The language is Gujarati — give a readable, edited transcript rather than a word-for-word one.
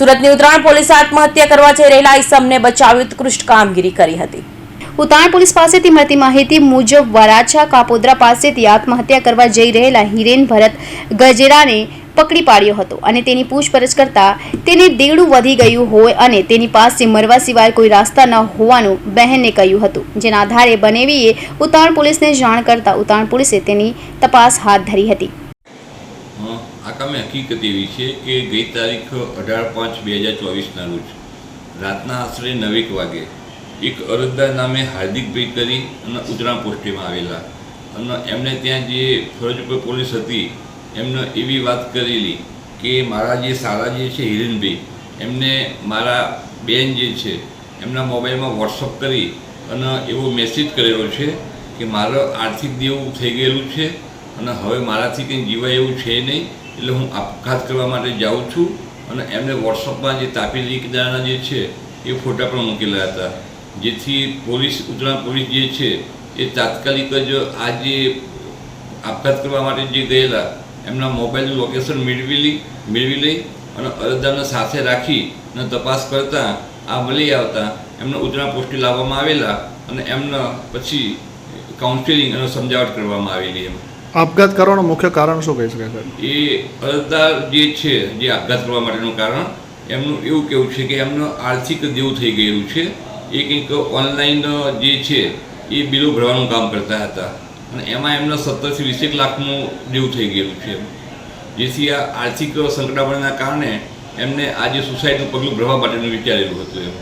સુરતની ઉત્તરાયણ પોલીસે આત્મહત્યા કરવા જઈ રહેલા ઈસમને બચાવી ઉત્કૃષ્ટ કામગીરી કરી હતી। ઉત્તરાયણ પોલીસ પાસેથી મળતી માહિતી મુજબ વરાછા કાપોદ્રા પાસેથી આત્મહત્યા કરવા જઈ રહેલા હિરેન ભરત ગજેરાને પકડી પાડ્યો હતો અને તેની પૂછપરછ કરતા તેને દેડું વધી ગયું હોય અને તેની પાસે મરવા સિવાય કોઈ રસ્તા ન હોવાનું બહેનને કહ્યું હતું, જેના આધારે બનેવીએ ઉત્તરાયણ પોલીસને જાણ કરતા ઉત્તરાયણ પોલીસે તેની તપાસ હાથ ધરી હતી। આ કામે હકીકત એવી છે કે ગઈ તારીખ 18/5/2024ના રોજ રાતના આશરે 9 વાગે એક અરજદાર નામે હાર્દિકભાઈ કરી અને ઉત્તરાયણ પોસ્ટેમાં આવેલા અને એમને ત્યાં જે ફરજ ઉપર પોલીસ હતી એમને એવી વાત કરેલી કે મારા જે સારા જે છે હિરેનભાઈ એમને મારા બેન જે છે એમના મોબાઈલમાં વોટ્સઅપ કરી અને એવો મેસેજ કરેલો છે કે મારો આર્થિક દેવું થઈ ગયેલું છે અને હવે મારાથી કંઈ જીવાય એવું છે નહીં, એટલે હું આપઘાત કરવા માટે જાઉં છું અને એમને વોટ્સઅપમાં જે તાપી લીકદારના જે છે એ ફોટા પણ મૂકેલા હતા, જેથી પોલીસ ઉત્તરાયણ પોલીસ જે છે એ તાત્કાલિક જ આ જે આપઘાત કરવા માટે જે ગયેલા એમના મોબાઈલનું લોકેશન મેળવી લઈ અને અરજદારને સાથે રાખી અને તપાસ કરતાં આ મળી આવતા એમને ઉત્તરાયણ પોસ્ટે લાવવામાં આવેલા અને એમને પછી કાઉન્સેલિંગ અને સમજાવટ કરવામાં આવેલી। એમ આપઘાત કરવાનું મુખ્ય કારણ શું કહી શકાય સર? એ અરજદાર જે છે જે આપઘાત કરવા માટેનું કારણ એમનું એવું કહેવું છે કે એમનું આર્થિક દેવું થઈ ગયેલું છે, એ કંઈક ઓનલાઈન જે છે એ બિલો ભરવાનું કામ કરતા હતા અને એમાં એમને 17 થી 20 લાખનું દેવું થઈ ગયેલું છે, જેથી આ આર્થિક સંકટામણના કારણે એમને આજે સુસાઇડનું પગલું ભરવા માટેનું વિચારેલું હતું। એમ